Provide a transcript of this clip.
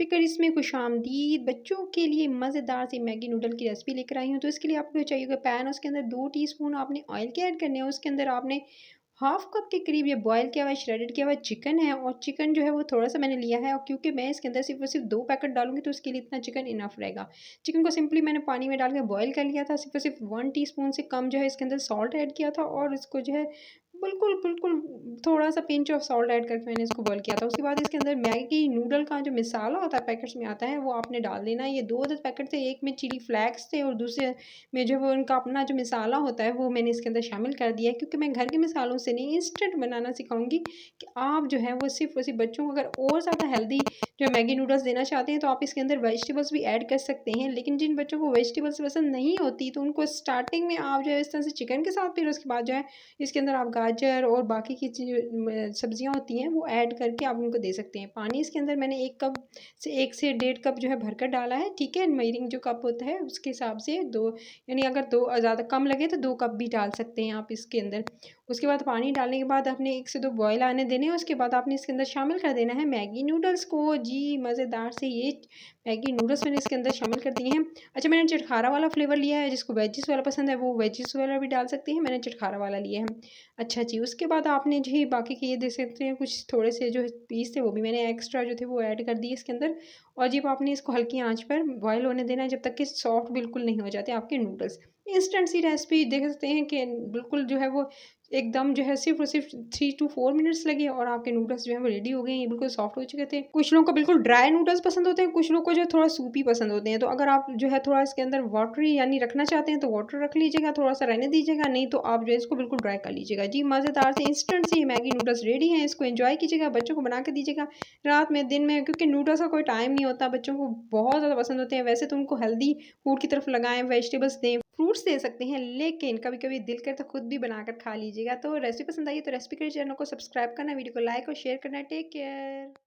कर इसमें खुशामदीद। बच्चों के लिए मज़ेदार सी मैगी नूडल की रेसिपी लेकर आई हूँ। तो इसके लिए आपको चाहिए पैन, उसके अंदर 2 टीस्पून आपने ऑयल के ऐड करने हैं। उसके अंदर आपने हाफ़ कप के करीब ये बॉयल किया हुआ श्रेडेड किया हुआ चिकन है, और चिकन जो है वो थोड़ा-सा मैंने लिया है, और क्योंकि मैं इसके अंदर सिर्फ़ और सिर्फ़ 2 पैकेट डालूँगी तो उसके लिए इतना चिकन इनफ़ रहेगा। चिकन को सिंपली मैंने पानी में डाल के बॉयल कर लिया था। सिर्फ़ और सिर्फ़ 1 टीस्पून से कम जो है इसके अंदर सॉल्ट ऐड किया था, और इसको जो है बिल्कुल थोड़ा-सा पिंच ऑफ सॉल्ट ऐड करके मैंने इसको बॉयल किया था। उसके बाद इसके अंदर मैगी नूडल का जो मसाला होता है पैकेट्स में आता है, वो आपने डाल देना है। ये 2 अदद पैकेट थे, एक में चिली फ्लेक्स थे और दूसरे में जो वो उनका अपना जो मसाला होता है वो मैंने इसके अंदर शामिल कर दिया है, क्योंकि मैं घर के मसालों से नहीं इंस्टेंट बनाना सिखाऊँगी कि आप जो है वो सिर्फ़ और सिर्फ़ बच्चों को अगर और ज़्यादा हेल्दी जो मैगी नूडल्स देना चाहते हैं तो आप इसके अंदर वेजिटेबल्स भी ऐड कर सकते हैं। लेकिन जिन बच्चों को वेजिटेबल्स पसंद नहीं होती तो उनको स्टार्टिंग में आप जो है इस तरह से चिकन के साथ, फिर उसके बाद जो है इसके अंदर आप गाजर और बाकी की सब्जियां होती हैं वो ऐड करके आप उनको दे सकते हैं। पानी इसके अंदर मैंने 1 कप से 1 से डेढ़ कप जो है भरकर डाला है, ठीक है? मेजरिंग जो कप होता है उसके हिसाब से 2, यानी अगर 2 ज़्यादा कम लगे तो 2 कप भी डाल सकते हैं आप इसके अंदर। उसके बाद पानी डालने के बाद आपने 1 से 2 बॉयल आने देने हैं। उसके बाद आपने इसके अंदर शामिल कर देना है मैगी नूडल्स को। जी, मज़ेदार से ये मैगी नूडल्स मैंने इसके अंदर शामिल कर दिए हैं। अच्छा, मैंने चटखारा वाला फ्लेवर लिया है, जिसको वेजिस वाला पसंद है वो वेजिस वाला भी डाल सकते हैं, मैंने चटखारा वाला लिया है। अच्छा जी, उसके बाद आपने जी बाकी के ये देख सकते हैं, कुछ थोड़े से जो पीस थे वो भी मैंने एक्स्ट्रा जो थे वो ऐड कर दिए इसके अंदर। और जब आपने इसको हल्की आँच पर बॉयल होने देना है जब तक कि सॉफ्ट बिल्कुल नहीं हो जाते आपके नूडल्स। इंस्टेंट सी रेसिपी देख सकते हैं कि बिल्कुल जो है वो एकदम जो है सिर्फ़ और सिर्फ़ 3 टू 4 मिनट्स लगे और आपके नूडल्स जो हैं वो रेडी हो गए हैं, ये बिल्कुल सॉफ्ट हो चुके थे। कुछ लोगों को बिल्कुल ड्राई नूडल्स पसंद होते हैं, कुछ लोगों को जो है थोड़ा सूपी पसंद होते हैं। तो अगर आप जो है थोड़ा इसके अंदर वाटरी यानी रखना चाहते हैं तो वाटर रख लीजिएगा, थोड़ा-सा रहने दीजिएगा, नहीं तो आप जो है इसको बिल्कुल ड्राई कर लीजिएगा। जी, मज़ेदार से इंस्टेंट से ये मैगी नूडल्स रेडी हैं, इसको एन्जॉय कीजिएगा, बच्चों को बना के दीजिएगा रात में, दिन में, क्योंकि नूडल्स का कोई टाइम नहीं होता, बच्चों को बहुत ज़्यादा पसंद होते हैं। वैसे तो उनको हेल्दी फूड की तरफ लगाएँ, वेजिटेबल्स दें, फ्रूट्स दे सकते हैं, लेकिन कभी-कभी दिल करे तो खुद भी बनाकर खा लीजिएगा। तो रेसिपी पसंद आई है तो रेसिपी के चैनल को सब्सक्राइब करना, वीडियो को लाइक और शेयर करना। Take care.